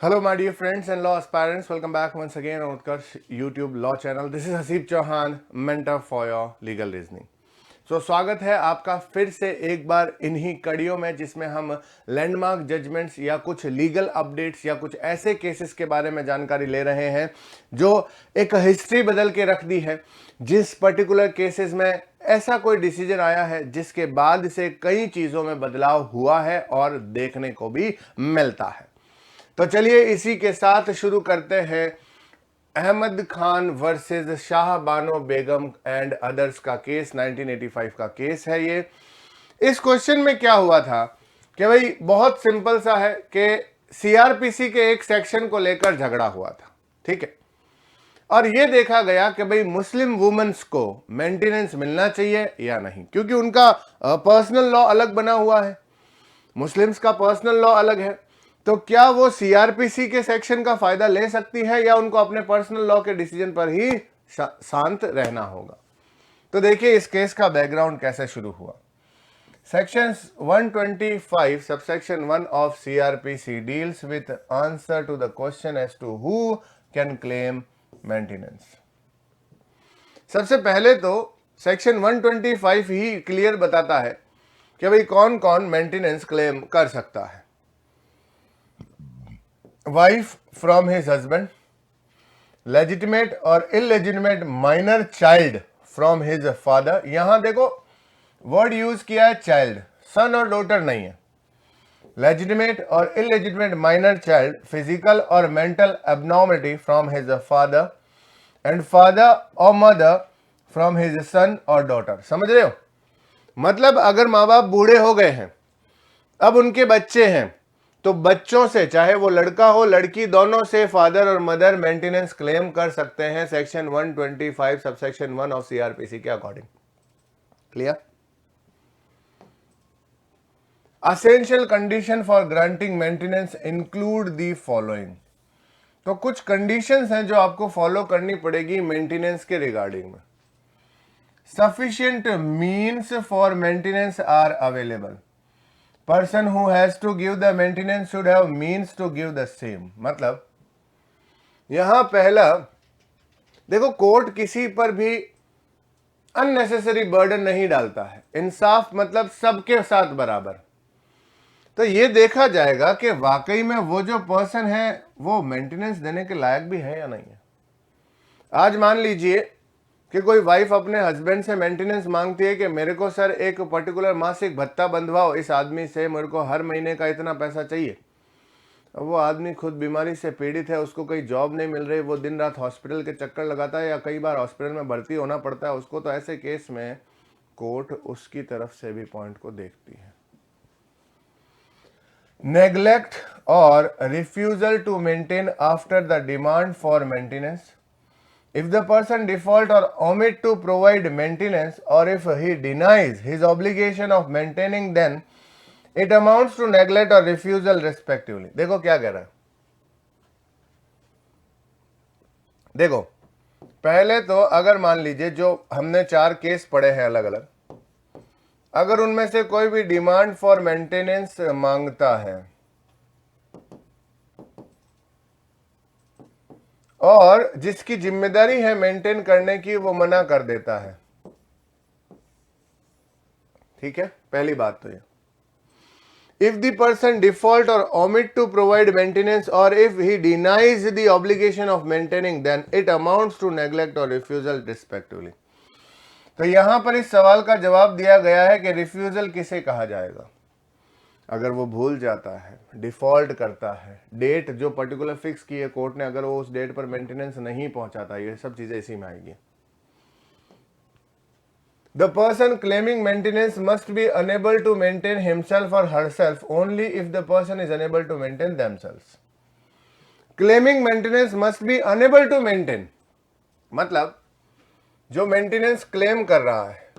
Hello, my dear friends and law aspirants. Welcome back once again on Utkarsh YouTube Law Channel. This is Haseeb Chauhan, mentor for your legal reasoning. स्वागत है आपका फिर से एक बार इन्हीं कड़ियों में जिसमें हम लैंडमार्क जजमेंट्स या कुछ लीगल अपडेट्स या कुछ ऐसे केसेस के बारे में जानकारी ले रहे हैं जो एक हिस्ट्री बदल के रख दी है। जिस पर्टिकुलर केसेस में ऐसा कोई डिसीजन आया है जिसके बाद से कई चीज़ों में बदलाव हुआ है और देखने को भी मिलता है। तो चलिए इसी के साथ शुरू करते हैं। Ahmad Khan versus Shah Bano Begum and others का केस 1985 का केस है ये। इस क्वेश्चन में क्या हुआ था कि भाई बहुत सिंपल सा है कि सीआरपीसी के एक सेक्शन को लेकर झगड़ा हुआ था, ठीक है, और ये देखा गया कि भाई मुस्लिम वुमेन्स को मेंटेनेंस मिलना चाहिए या नहीं, क्योंकि उनका पर्सनल लॉ अलग बना हुआ है, मुस्लिम्स का पर्सनल लॉ अलग है। तो क्या वो सीआरपीसी के सेक्शन का फायदा ले सकती है या उनको अपने पर्सनल लॉ के डिसीजन पर ही शांत रहना होगा। तो देखिए इस केस का बैकग्राउंड कैसे शुरू हुआ। Section 125 subsection 1 of CrPC deals with answer to the question as to who can claim maintenance. सबसे पहले तो सेक्शन 125 ही क्लियर बताता है कि भाई कौन कौन मेंटेनेंस क्लेम कर सकता है। Wife from his husband, legitimate और illegitimate minor child from his father. यहां देखो वर्ड यूज किया है चाइल्ड, सन और डॉटर नहीं है। लेजिटिमेट और इलेजिटिमेट माइनर चाइल्ड, फिजिकल और mental abnormality from his father and father और मदर फ्रॉम हिज सन और डॉटर। समझ रहे हो? मतलब अगर माँ बाप बूढ़े हो गए हैं, अब उनके बच्चे हैं, तो बच्चों से, चाहे वो लड़का हो लड़की, दोनों से फादर और मदर मेंटेनेंस क्लेम कर सकते हैं सेक्शन 125 सबसेक्शन 1 ऑफ सीआरपीसी के according. Clear? Essential condition for granting maintenance include the following. तो कुछ कंडीशंस हैं जो आपको फॉलो करनी पड़ेगी मेंटेनेंस के रिगार्डिंग में। Sufficient means for maintenance are available. Person who has to give the maintenance should have means to give the same. मतलब यहां पहला देखो, कोर्ट किसी पर भी अननेसेसरी बर्डन नहीं डालता है। इंसाफ मतलब सबके साथ बराबर। तो ये देखा जाएगा कि वाकई में वो जो पर्सन है वो मेंटेनेंस देने के लायक भी है या नहीं है। आज मान लीजिए कि कोई वाइफ अपने हस्बैंड से मेंटेनेंस मांगती है कि मेरे को सर एक पर्टिकुलर मासिक भत्ता बंधवाओ इस आदमी से, मेरे को हर महीने का इतना पैसा चाहिए। अब वो आदमी खुद बीमारी से पीड़ित है, उसको कोई जॉब नहीं मिल रही, वो दिन रात हॉस्पिटल के चक्कर लगाता है या कई बार हॉस्पिटल में भर्ती होना पड़ता है उसको। तो ऐसे केस में कोर्ट उसकी तरफ से भी पॉइंट को देखती है। नेग्लेक्ट और refusal to maintain after the demand for maintenance. If the person default or omit to provide maintenance, or if he denies his obligation of maintaining, then it amounts to neglect or refusal respectively. देखो क्या कह रहा है। देखो पहले तो अगर मान लीजिए जो हमने 4 केस पढ़े हैं अलग अलग, अगर उनमें से कोई भी डिमांड फॉर मेंटेनेंस मांगता है और जिसकी जिम्मेदारी है मेंटेन करने की वो मना कर देता है, ठीक है, पहली बात तो ये। If the person default or omit to provide maintenance, or if he denies the obligation of maintaining, then it amounts to neglect or refusal respectively. तो यहां पर इस सवाल का जवाब दिया गया है कि रिफ्यूजल किसे कहा जाएगा। अगर वो भूल जाता है, डिफॉल्ट करता है, डेट जो पर्टिकुलर फिक्स की है कोर्ट ने, अगर वो उस डेट पर मेंटेनेंस नहीं पहुंचाता, ये सब चीजें इसी में आएगी। The person claiming maintenance must be unable to maintain himself or herself only if the person is unable to maintain themselves. Claiming maintenance must be unable to maintain, मतलब जो मेंटेनेंस क्लेम कर रहा है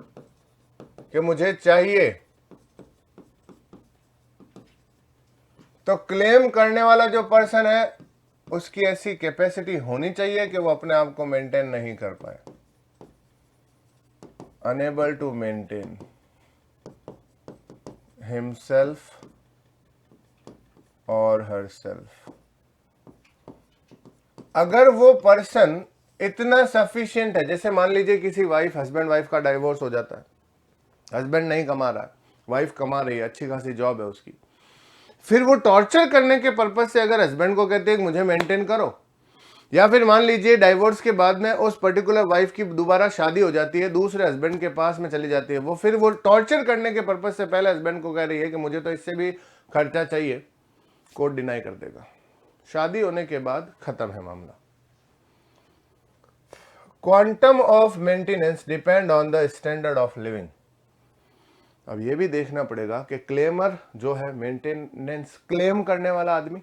कि मुझे चाहिए, तो क्लेम करने वाला जो पर्सन है उसकी ऐसी कैपेसिटी होनी चाहिए कि वो अपने आप को मेंटेन नहीं कर पाए। unable to maintain himself or herself अगर वो पर्सन इतना सफिशिएंट है, जैसे मान लीजिए किसी हस्बैंड वाइफ का डाइवोर्स हो जाता है, हस्बैंड नहीं कमा रहा है, वाइफ कमा रही है, अच्छी खासी जॉब है उसकी, फिर वो टॉर्चर करने के पर्पज से अगर हस्बैंड को कहते हैं कि मुझे मेंटेन करो, या फिर मान लीजिए डाइवोर्स के बाद में उस पर्टिकुलर वाइफ की दोबारा शादी हो जाती है, दूसरे हस्बैंड के पास में चली जाती है, वो फिर वो टॉर्चर करने के पर्पज से पहले हस्बैंड को कह रही है कि मुझे तो इससे भी खर्चा चाहिए, कोर्ट डिनाई कर देगा। शादी होने के बाद खत्म है मामला। Quantum of maintenance depend on the standard of living. अब ये भी देखना पड़ेगा कि क्लेमर जो है, मेंटेनेंस क्लेम करने वाला आदमी,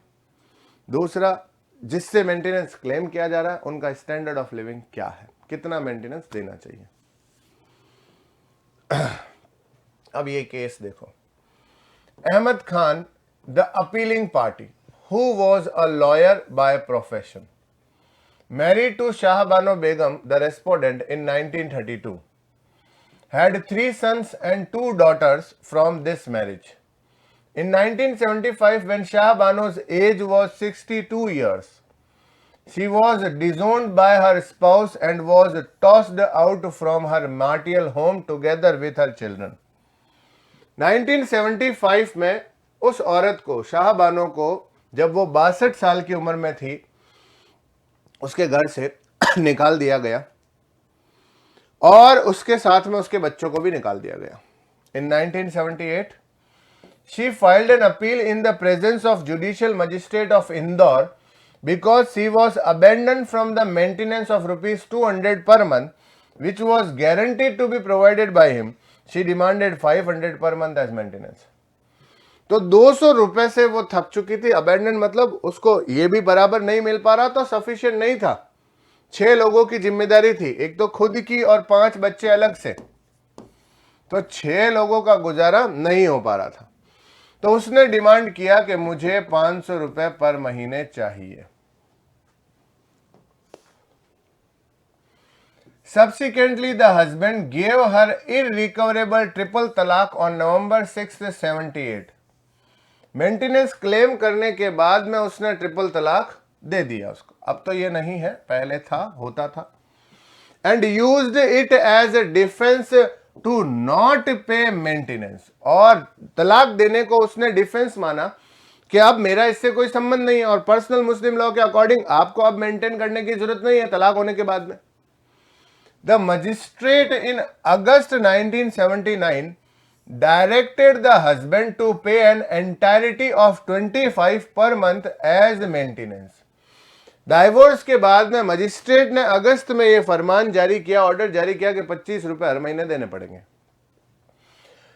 दूसरा जिससे मेंटेनेंस क्लेम किया जा रहा है, उनका स्टैंडर्ड ऑफ लिविंग क्या है, कितना मेंटेनेंस देना चाहिए। अब ये केस देखो, Ahmad Khan the appealing party who was a lawyer by profession, married to Shah Bano Begum, the respondent, in 1932, had 3 sons and 2 daughters from this marriage. In 1975, when Shah Bano's age was 62 years, she was disowned by her spouse and was tossed out from her martial home together with her children. 1975 में उस औरत को, शाह बानो को, जब वो 62 साल की उम्र में थी, उसके घर से निकाल दिया गया और उसके साथ में उसके बच्चों को भी निकाल दिया गया। In 1978, she filed an appeal in the presence of Judicial Magistrate of Indore because she was abandoned from the maintenance of rupees 200 per month, which was guaranteed to be provided by him. She demanded 500 per month as maintenance. तो 200 रुपए से वो थक चुकी थी। Abandon मतलब उसको ये भी बराबर नहीं मिल पा रहा था, सफिशिएंट नहीं था। 6 लोगों की जिम्मेदारी थी, एक तो खुद की और 5 बच्चे अलग से, तो 6 लोगों का गुजारा नहीं हो पा रहा था। तो उसने डिमांड किया कि मुझे 500 रुपए पर महीने चाहिए। Subsequently, the husband gave her irrecoverable triple talaq on November 6, 78. Maintenance claim करने के बाद में उसने ट्रिपल तलाक दे दिया उसको। अब तो ये नहीं है, पहले था, होता था। And used it as a defence to not pay maintenance, और तलाक देने को उसने डिफेंस माना कि अब मेरा इससे कोई संबंध नहीं है, और पर्सनल मुस्लिम लॉ के अकॉर्डिंग आपको अब मेंटेन करने की जरूरत नहीं है तलाक होने के बाद में। The magistrate in August 1979 directed the husband to pay an entirety of 25 per month as maintenance. Divorce के बाद में मजिस्ट्रेट ने अगस्त में यह फरमान जारी किया, ऑर्डर जारी किया कि 25 रुपए हर महीने देने पड़ेंगे।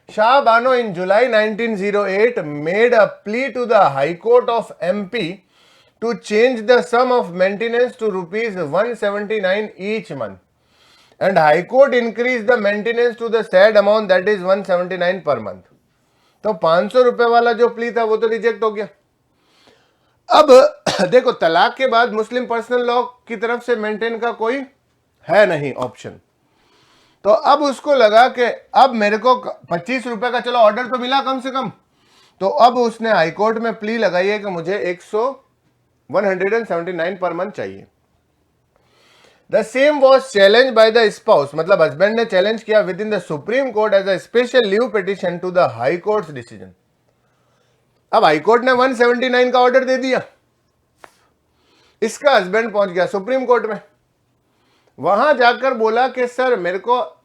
शाह बानो इन जुलाई 1908 made a plea to the High Court of MP to change the sum of maintenance to rupees 179 each month. And High Court increased the maintenance to the said amount, that is 179 per month. तो 500 रुपए वाला जो plea था वो तो reject हो गया। अब देखो, तलाक के बाद मुस्लिम पर्सनल लॉ की तरफ से मेंटेन का कोई है नहीं ऑप्शन, तो अब उसको लगा कि अब मेरे को 25 रुपए का चलो ऑर्डर तो मिला कम से कम, तो अब उसने हाई कोर्ट में प्ली लगाई है कि मुझे 179 पर मंथ चाहिए। The same was challenged by the spouse, मतलब हस्बैंड ने चैलेंज किया with in the Supreme Court as a special leave petition to the High Court decision. अब हाई कोर्ट ने 179 का ऑर्डर दे दिया, इसका हस्बैंड पहुंच गया सुप्रीम कोर्ट में, वहां जाकर बोला कि सर मेरे को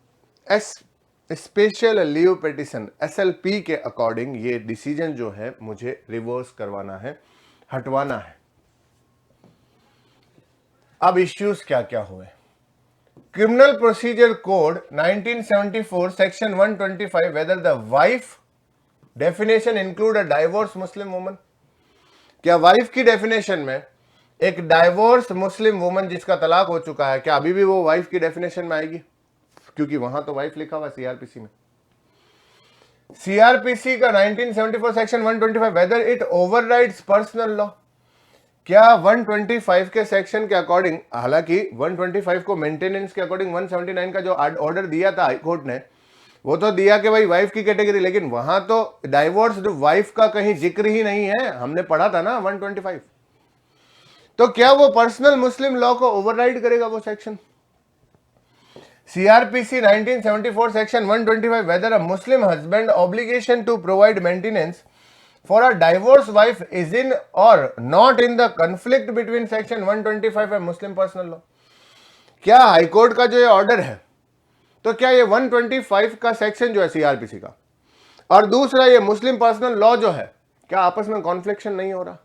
स्पेशल लीव पिटिशन SLP के अकॉर्डिंग ये डिसीजन जो है मुझे रिवर्स करवाना है, हटवाना है। अब इश्यूज क्या क्या हुए। Criminal procedure code 1974 section 125, whether the wife definition include a divorce Muslim woman, क्या वाइफ की डेफिनेशन में एक डाइवोर्स मुस्लिम वुमन जिसका तलाक हो चुका है, क्या अभी भी वो वाइफ की डेफिनेशन में आएगी? क्योंकि वहां तो वाइफ लिखा हुआ सीआरपीसी में। सीआरपीसी का 1974 section 125, whether it overrides personal law, क्या 125 के सेक्शन के अकॉर्डिंग, हालांकि 125 को मेंटेनेंस के अकॉर्डिंग 179 का जो ऑर्डर दिया था हाई कोर्ट ने, वो तो दिया कि भाई वाइफ की कैटेगरी, लेकिन वहां तो डाइवोर्स्ड वाइफ का कहीं जिक्र ही नहीं है, हमने पढ़ा था ना 125। तो क्या वो पर्सनल मुस्लिम लॉ को ओवरराइड करेगा वो section? CRPC 1974 section 125, whether a Muslim husband obligation to provide maintenance for a divorced wife is in or not in the conflict between section 125 and Muslim personal law. क्या high court का जो ये order है, तो क्या ये 125 का सेक्शन जो है CRPC का और दूसरा ये मुस्लिम पर्सनल लॉ जो है, क्या आपस में कॉन्फ्लिक्शन नहीं हो रहा?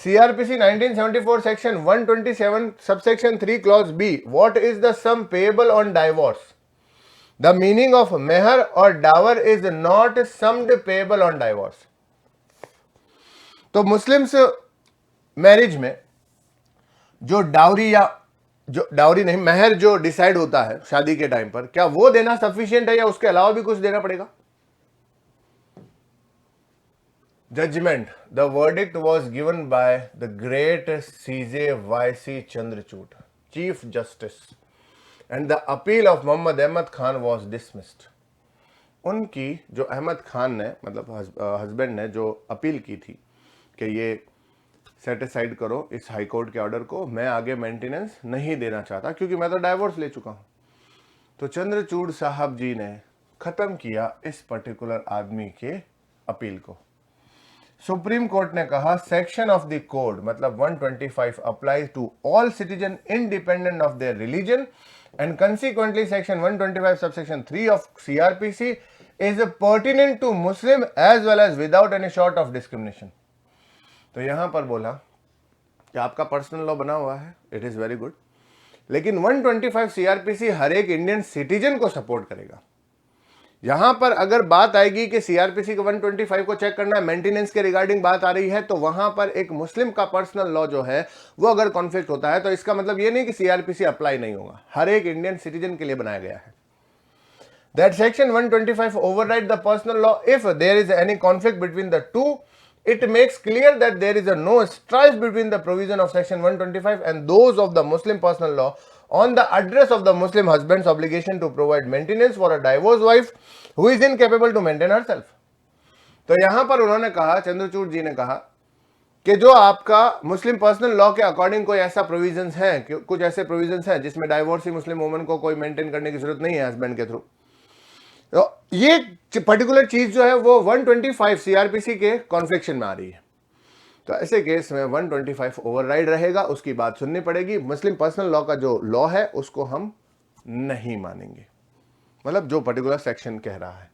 CRPC 1974 section 127 subsection 3 clause B, what is the sum payable on divorce? The meaning of meher or dower is not summed payable on divorce. तो मुस्लिम्स मैरिज में जो डाउरी या जो डाउरी नहीं मेहर जो डिसाइड होता है शादी के टाइम पर, क्या वो देना सफिशिएंट है या उसके अलावा भी कुछ देना पड़ेगा? Judgment. The verdict was given by the great C.J. Y.C. Chandrachud, Chief Justice, and the appeal of Muhammad Ahmad Khan was dismissed. उनकी जो अहमद खान ने मतलब हस्बैंड ने जो अपील की थी कि ये सेटिसाइड करो इस हाई कोर्ट के ऑर्डर को, मैं आगे मेंटेनेंस नहीं देना चाहता क्योंकि मैं तो डाइवोर्स ले चुका हूं, तो चंद्रचूड़ साहब जी ने खत्म किया इस पर्टिकुलर आदमी के अपील को। सुप्रीम कोर्ट ने कहा सेक्शन ऑफ द कोड मतलब 125 applies to all citizen independent of their religion and consequently section 125 subsection 3 of CRPC is pertinent to Muslim as well as without any sort of discrimination. तो यहां पर बोला कि आपका personal law बना हुआ है, इट इज वेरी गुड, लेकिन 125 CRPC हर एक इंडियन सिटीजन को सपोर्ट करेगा। यहां पर अगर बात आएगी कि CRPC के 125 को चेक करना है, मेंटेनेंस के रिगार्डिंग बात आ रही है, तो वहां पर एक मुस्लिम का पर्सनल लॉ जो है वो अगर कॉन्फ्लिक्ट होता है तो इसका मतलब ये नहीं कि CRPC अप्लाई नहीं होगा, हर एक इंडियन सिटीजन के लिए बनाया गया है। That section 125 override the personal law if there is any conflict between the two. It makes clear that there is no strife between the provision of section 125 and those of the Muslim personal law on the address of the Muslim husband's obligation to provide maintenance for a divorced wife who is incapable to maintain herself. तो यहां पर उन्होंने कहा, चंद्रचूड़ जी ने कहा कि जो आपका मुस्लिम पर्सनल लॉ के अकॉर्डिंग कोई ऐसा प्रोविजंस है, कुछ ऐसे प्रोविजंस हैं जिसमें डाइवोर्सी मुस्लिम वुमन को कोई मेंटेन करने की जरूरत नहीं है हस्बैंड के थ्रू, तो ये पर्टिकुलर चीज जो है वो 125 CRPC के कॉन्फ्लिक्शन में आ रही है। तो ऐसे केस में 125 ओवरराइड रहेगा, उसकी बात सुननी पड़ेगी। मुस्लिम पर्सनल लॉ का जो लॉ है उसको हम नहीं मानेंगे, मतलब जो पर्टिकुलर सेक्शन कह रहा है।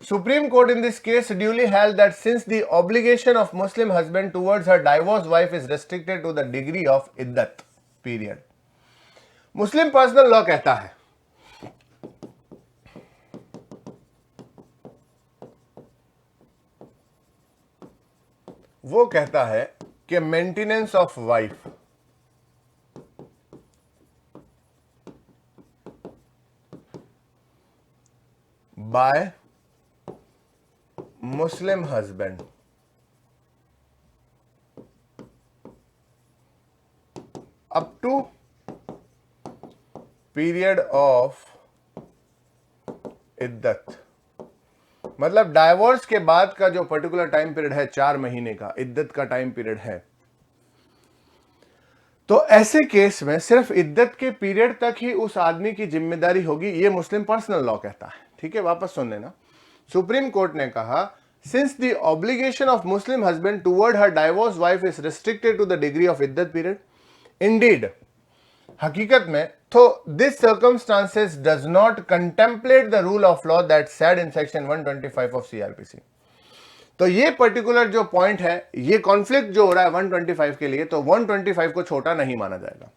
Supreme Court in this case duly held that since the obligation of Muslim husband towards her divorced wife is restricted to the degree of iddat period, Muslim personal law कहता है वो कहता है कि maintenance of wife by Muslim husband up to period of इद्दत, मतलब divorce के बाद का जो पर्टिकुलर टाइम पीरियड है 4 महीने का इद्दत का टाइम पीरियड है, तो ऐसे केस में सिर्फ इद्दत के पीरियड तक ही उस आदमी की जिम्मेदारी होगी, ये मुस्लिम पर्सनल लॉ कहता है। ठीक है, वापस सुन लेना। सुप्रीम कोर्ट ने कहा since the obligation of Muslim husband toward her divorce wife is restricted to the degree of इद्दत पीरियड, इंडीड हकीकत में तो this circumstances does not contemplate the rule of law that said in section 125 of CRPC। तो ये particular जो point है, ये conflict जो हो रहा है 125 के लिए, तो 125 को छोटा नहीं माना जाएगा।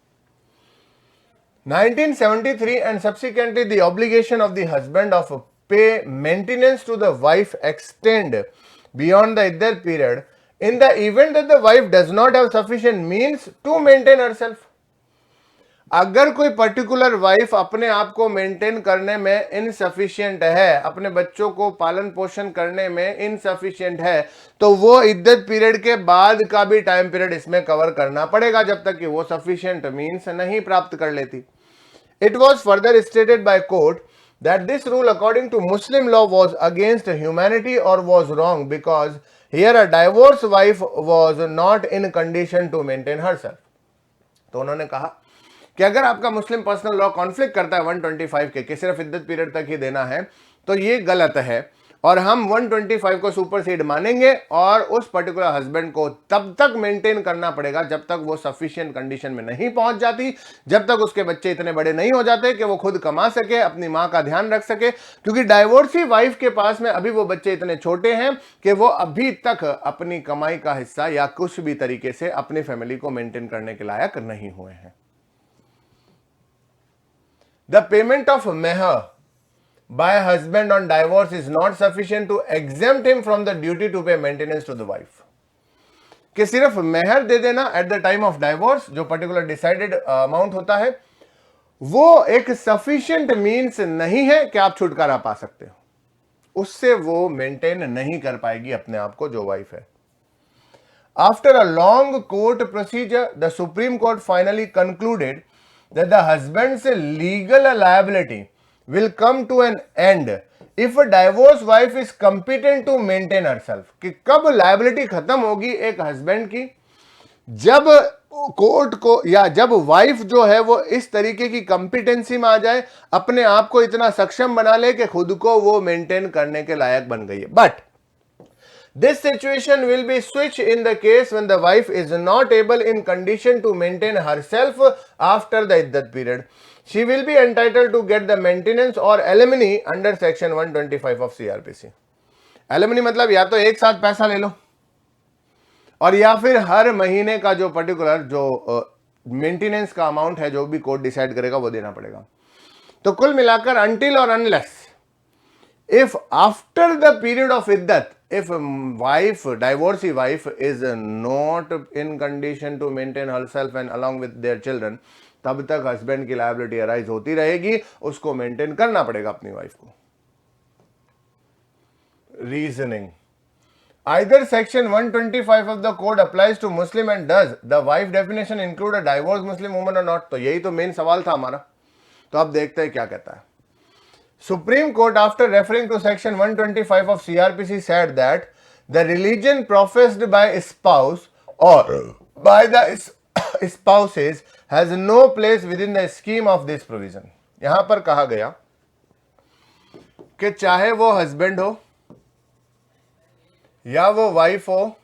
1973 and subsequently the obligation of the husband of pay maintenance to the wife extend beyond the iddat period in the event that the wife does not have sufficient means to maintain herself। अगर कोई particular wife अपने आप को maintain करने में insufficient है, अपने बच्चों को पालन पोषण करने में इनसफिशिएंट है, तो वो इद्दत पीरियड के बाद का भी टाइम पीरियड इसमें कवर करना पड़ेगा जब तक कि वो सफिशिएंट मीन्स नहीं प्राप्त कर लेती। It was further stated by court that this rule according to Muslim law was against humanity or was wrong because here a divorce wife was not in condition to maintain herself. तो उन्होंने कहा कि अगर आपका मुस्लिम personal law conflict करता है 125 के कि सिर्फ इद्दत पीरियड तक ही देना है, तो ये गलत है और हम 125 को सुपरसीड मानेंगे और उस पर्टिकुलर हस्बैंड को तब तक मेंटेन करना पड़ेगा जब तक वो सफिशिएंट कंडीशन में नहीं पहुंच जाती, जब तक उसके बच्चे इतने बड़े नहीं हो जाते कि वो खुद कमा सके, अपनी मां का ध्यान रख सके, क्योंकि डाइवोर्सी वाइफ के पास में अभी वो बच्चे इतने छोटे हैं कि वो अभी तक अपनी कमाई का हिस्सा या कुछ भी तरीके से अपनी फैमिली को मेंटेन करने के लायक नहीं हुए हैं। The payment of meher by husband on divorce is not sufficient to exempt him from the duty to pay maintenance to the wife. कि सिर्फ मेहर दे देना at the time of divorce, जो पर्टिकुलर डिसाइडेड अमाउंट होता है, वो एक sufficient means नहीं है कि आप छुटकारा पा सकते हो, उससे वो मेंटेन नहीं कर पाएगी अपने आप को जो वाइफ है। After a long court procedure the Supreme court finally concluded that the husband's legal liability will come to an end if a divorced wife is competent to maintain herself। कि कब लायबिलिटी खत्म होगी एक husband की, जब court को या जब वाइफ जो है वो इस तरीके की कंपिटेंसी में आ जाए, अपने आप को इतना सक्षम बना ले कि खुद को वो मेंटेन करने के लायक बन गई है। But this situation will be switched in the case when the wife is not able in condition to maintain herself after the iddat period. She will be entitled to get the maintenance or alimony under section 125 of CRPC. alimony मतलब या तो एक साथ पैसा ले लो और या फिर हर महीने का जो पर्टिकुलर जो मेंटेनेंस का अमाउंट है जो भी कोर्ट डिसाइड करेगा वो देना पड़ेगा। तो कुल मिलाकर अनटिल और unless if after the period of iddat, if wife, divorcee wife is not in condition to maintain herself and along with their children, तब तक हस्बैंड की लायबिलिटी अराइज होती रहेगी, उसको मेंटेन करना पड़ेगा अपनी वाइफ को। Reasoning, either section 125 of the code applies to Muslim and does the wife definition include a divorced Muslim woman or not? तो यही तो मेन सवाल था हमारा। तो अब देखते हैं क्या कहता है। Supreme Court, after referring to section 125 of CRPC, said that the religion professed by a spouse or by the spouses has no place within the scheme of this provision। यहां पर कहा गया कि चाहे वो हस्बैंड हो या वो वाइफ हो,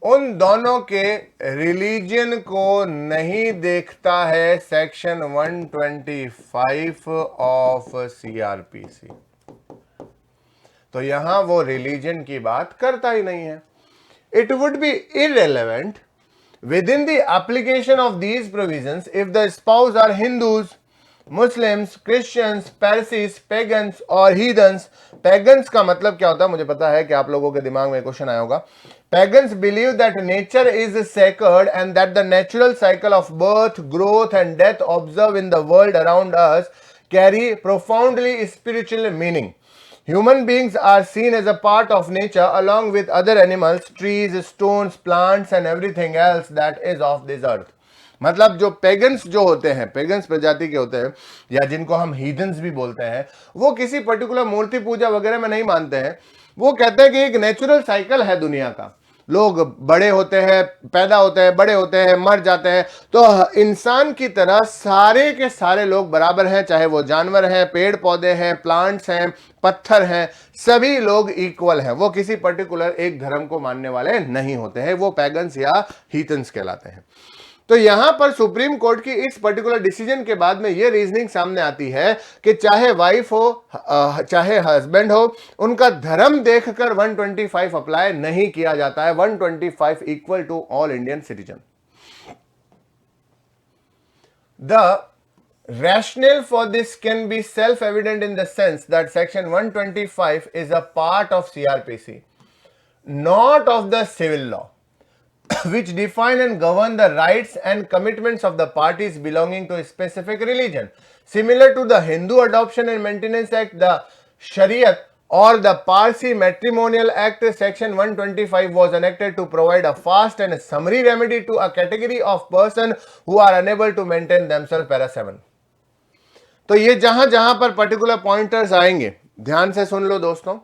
उन दोनों के रिलीजन को नहीं देखता है सेक्शन 125 ऑफ सीआरपीसी। तो यहां वो रिलीजन की बात करता ही नहीं है। It would be irrelevant with in the application of these provisions if the spouse are Hindus, Muslims, Christians, Parsis, pagans और हीदन्स। पेगन्स का मतलब क्या होता है मुझे पता है कि आप लोगों के दिमाग में क्वेश्चन आया होगा। Pagans believe that nature is sacred and that the natural cycle of birth, growth and death observed in the world around us carry profoundly spiritual meaning. Human beings are seen as a part of nature along with other animals, trees, stones, plants and everything else that is of this earth. मतलब जो pagans जो होते हैं, pagans प्रजाति के होते हैं या जिनको हम हीदन्स भी बोलते हैं, वो किसी पर्टिकुलर मूर्ति पूजा वगैरह में नहीं मानते हैं। वो कहते हैं कि एक नेचुरल साइकिल है दुनिया का, लोग बड़े होते हैं, पैदा होते हैं, बड़े होते हैं, मर जाते हैं। तो इंसान की तरह सारे के सारे लोग बराबर हैं, चाहे वो जानवर हैं, पेड़ पौधे हैं, प्लांट्स हैं, पत्थर हैं, सभी लोग इक्वल हैं। वो किसी पर्टिकुलर एक धर्म को मानने वाले नहीं होते हैं, वो पैगन्स या हीथन्स कहलाते हैं। तो यहां पर सुप्रीम कोर्ट की इस पर्टिकुलर डिसीजन के बाद में ये रीजनिंग सामने आती है कि चाहे वाइफ हो चाहे हस्बैंड हो, उनका धर्म देखकर 125 अप्लाई नहीं किया जाता है। 125 equal to all Indian citizen. The rationale for this can be self-evident in the sense that section 125 is a part of CRPC, not of the civil law, which define and govern the rights and commitments of the parties belonging to a specific religion. Similar to the Hindu Adoption and Maintenance Act, the Shariat or the Parsi Matrimonial Act, section 125 was enacted to provide a fast and summary remedy to a category of person who are unable to maintain themselves, para 7। तो ये जहां जहां पर particular pointers आएंगे ध्यान से सुन लो दोस्तों।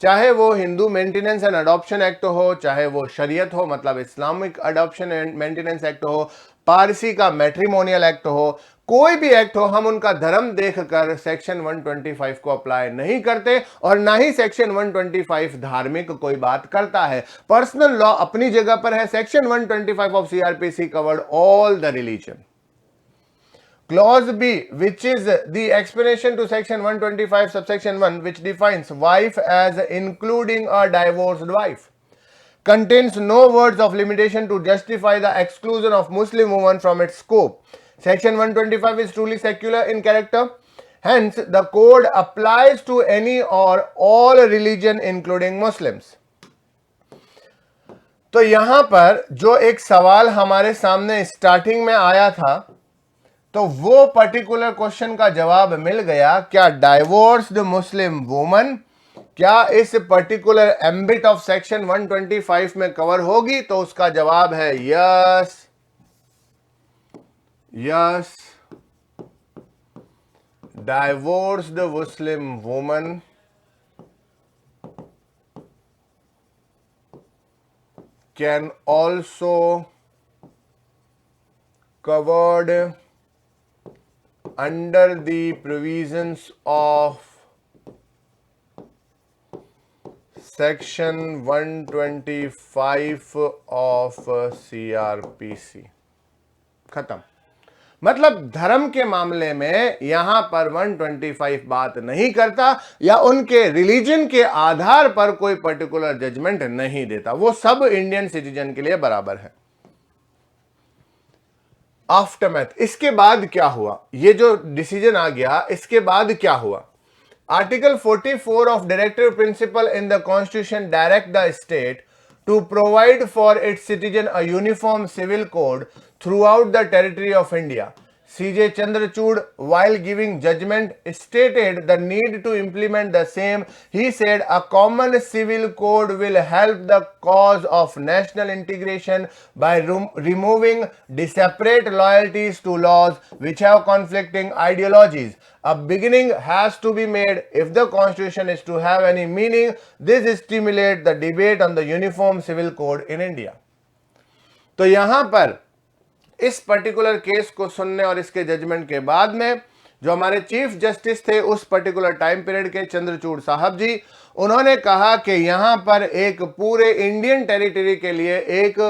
चाहे वो Hindu maintenance and adoption act हो, चाहे वो शरीयत हो मतलब Islamic adoption and maintenance act हो, पारसी का मैट्रिमोनियल एक्ट हो, कोई भी एक्ट हो, हम उनका धर्म देखकर सेक्शन 125 को अप्लाई नहीं करते और ना ही सेक्शन 125 धार्मिक कोई बात करता है। पर्सनल लॉ अपनी जगह पर है। Section 125 of CrPC covered all the religion. Clause B, which is the explanation to section 125 subsection 1, which defines wife as including a divorced wife, contains no words of limitation to justify the exclusion of Muslim women from its scope. Section 125 is truly secular in character. Hence, the code applies to any or all religion including Muslims. तो यहां पर जो एक सवाल हमारे सामने starting में आया था, तो वो पर्टिकुलर क्वेश्चन का जवाब मिल गया। क्या डाइवोर्स्ड मुस्लिम वुमन क्या इस पर्टिकुलर एम्बिट ऑफ सेक्शन 125 में कवर होगी? तो उसका जवाब है yes, yes, divorced Muslim woman can also covered under the provisions of section 125 of CRPC। खत्म। मतलब धर्म के मामले में यहां पर 125 बात नहीं करता या उनके रिलीजन के आधार पर कोई पर्टिकुलर जजमेंट नहीं देता, वो सब इंडियन सिटीजन के लिए बराबर है। आफ्टरमैथ, इसके बाद क्या हुआ? ये जो डिसीजन आ गया, इसके बाद क्या हुआ? Article 44 of directive principle in the constitution direct the state to provide for its citizen a uniform civil code throughout the territory of India. CJ Chandrachud, while giving judgment, stated the need to implement the same. He said a common civil code will help the cause of national integration by removing disparate loyalties to laws which have conflicting ideologies. A beginning has to be made. If the constitution is to have any meaning, this stimulates the debate on the uniform civil code in India. तो यहां पर इस particular case को सुनने और इसके judgement के बाद में जो हमारे चीफ जस्टिस थे उस पर्टिकुलर टाइम पीरियड के, चंद्रचूड़ साहब जी, उन्होंने कहा कि यहां पर एक पूरे इंडियन टेरिटरी के लिए एक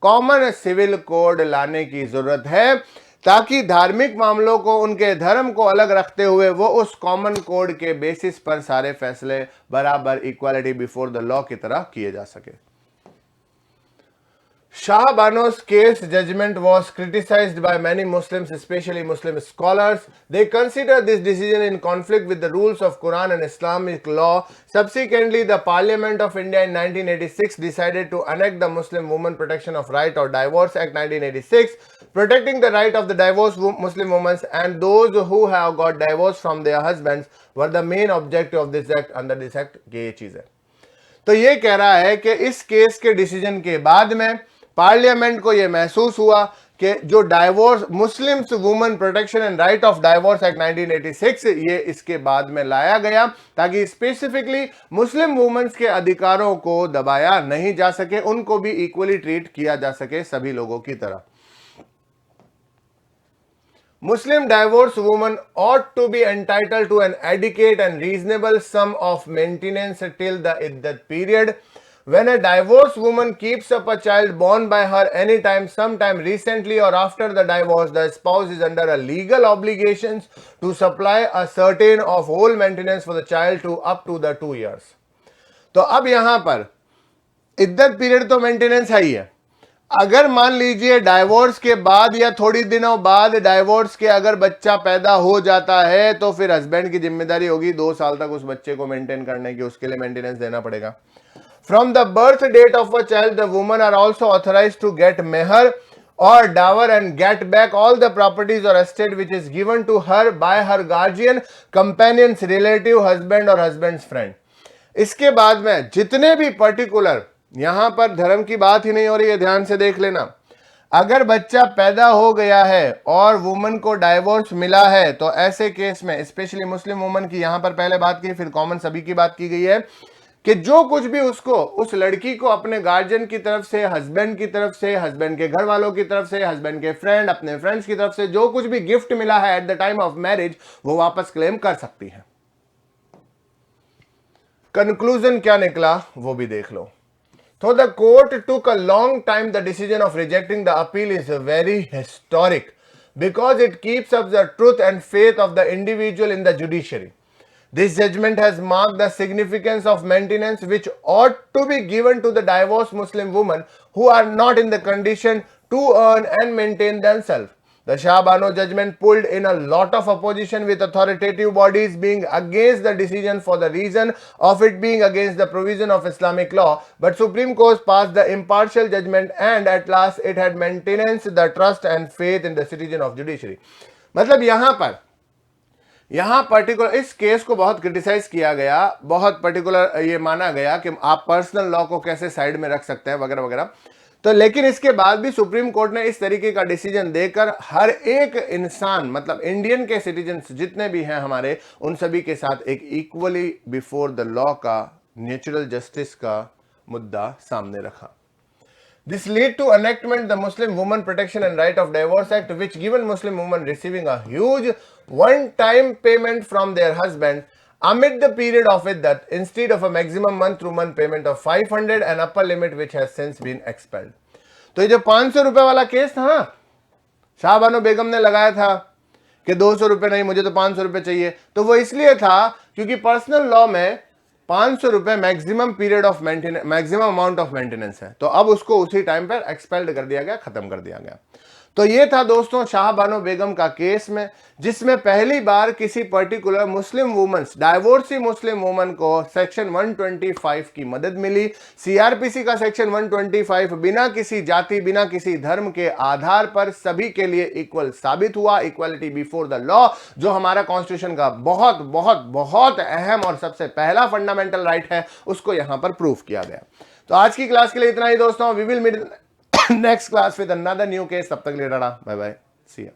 कॉमन सिविल कोड लाने की जरूरत है ताकि धार्मिक मामलों को, उनके धर्म को अलग रखते हुए वो उस कॉमन कोड के बेसिस पर सारे फैसले बराबर, इक्वालिटी बिफोर द लॉ की तरह किए जा सके। Shah Bano's case judgment was criticized by many Muslims, especially Muslim scholars. They consider this decision in conflict with the rules of Quran and Islamic law. Subsequently, the Parliament of India in 1986 decided to enact the Muslim Women Protection of Right or Divorce Act 1986, protecting the right of the divorced Muslim women and those who have got divorced from their husbands were the main objective of this act. Under this act, ये चीज है। तो ये कह रहा है कि इस केस के डिसीजन के बाद में पार्लियामेंट को यह महसूस हुआ कि जो divorce Muslims women protection and right of divorce act 1986 ये इसके बाद में लाया गया ताकि स्पेसिफिकली मुस्लिम वुमेन्स के अधिकारों को दबाया नहीं जा सके, उनको भी इक्वली ट्रीट किया जा सके सभी लोगों की तरह। Muslim divorced women ought to be entitled to an adequate and reasonable sum of maintenance till the iddat period. When a divorced woman keeps up a child born by her anytime, sometime recently or after the divorce, the spouse is under a legal obligations to supply a certain of whole maintenance for the child to up to the 2 years. तो अब यहां पर इद्दत period तो maintenance है ही है। अगर मान लीजिए डाइवोर्स के बाद या थोड़ी दिनों बाद डाइवोर्स के अगर बच्चा पैदा हो जाता है तो फिर हस्बैंड की जिम्मेदारी होगी 2 साल तक उस बच्चे को मेंटेन करने की, उसके लिए मेंटेनेंस देना पड़ेगा। From the birth date of a child, the women are also authorized to get meher or dower and get back all the properties or estate which is given to her by her guardian, companions, relative, husband or husband's friend. इसके बाद में जितने भी particular, यहां पर धर्म की बात ही नहीं हो रही है, ध्यान से देख लेना। अगर बच्चा पैदा हो गया है और वुमन को डाइवोर्स मिला है तो ऐसे केस में स्पेशली मुस्लिम वुमन की यहां पर पहले बात की, फिर कॉमन सभी की बात की गई है कि जो कुछ भी उसको, उस लड़की को अपने गार्जियन की तरफ से, हस्बैंड की तरफ से, हस्बैंड के घर वालों की तरफ से, हस्बैंड के फ्रेंड, अपने फ्रेंड्स की तरफ से जो कुछ भी गिफ्ट मिला है at the time of marriage, वो वापस क्लेम कर सकती है। कंक्लूजन क्या निकला वो भी देख लो। So the court took a long time. The decision of rejecting the appeal is very historic because it keeps up the truth and faith of the individual in the judiciary. This judgment has marked the significance of maintenance which ought to be given to the divorced Muslim women who are not in the condition to earn and maintain themselves. The Shah Bano judgment pulled in a lot of opposition with authoritative bodies being against the decision for the reason of it being against the provision of Islamic law, but Supreme Court passed the impartial judgment and at last it had maintained the trust and faith in the citizen of judiciary. मतलब यहाँ particular इस case को बहुत criticise किया गया, बहुत particular ये माना गया कि आप पर्सनल लॉ को कैसे साइड में रख सकते हैं वगैरह वगैरह। तो लेकिन इसके बाद भी सुप्रीम कोर्ट ने इस तरीके का डिसीजन देकर हर एक इंसान, मतलब इंडियन के सिटीजन्स जितने भी हैं हमारे, उन सभी के साथ एक इक्वली बिफोर द लॉ का, नेचुरल जस्टिस का मुद्दा सामने रखा। This led to enactment the Muslim Women Protection and Right of Divorce Act, which given Muslim women receiving a huge one-time payment from their husband amid the period of iddat instead of a maximum month-to-month payment of 500, an upper limit which has since been expelled. तो ये जो 500 रुपए वाला case था ना, शाहबानो बेगम ने लगाया था कि 200 रुपए नहीं, मुझे तो 500 रुपए चाहिए, तो वो इसलिए था क्योंकि पर्सनल लॉ में 500 रुपए maximum period of maintenance, maximum amount of maintenance है, तो अब उसको उसी टाइम पर एक्सपेल्ड कर दिया गया, खत्म कर दिया गया। तो ये था दोस्तों शाहबानो बेगम का केस में, जिसमें पहली बार किसी पर्टिकुलर मुस्लिम वुमेन्स, डाइवोर्सी मुस्लिम वुमन को सेक्शन 125 की मदद मिली। सीआरपीसी का सेक्शन 125 बिना किसी जाति, बिना किसी धर्म के आधार पर सभी के लिए इक्वल साबित हुआ, इक्वालिटी बिफोर द लॉ, जो हमारा कॉन्स्टिट्यूशन का बहुत बहुत बहुत अहम और सबसे पहला फंडामेंटल राइट है, उसको यहां पर प्रूफ किया गया। तो आज की क्लास के लिए इतना ही दोस्तों। We will meet next class with another new case. तब तक के लिए tata, bye bye, see you.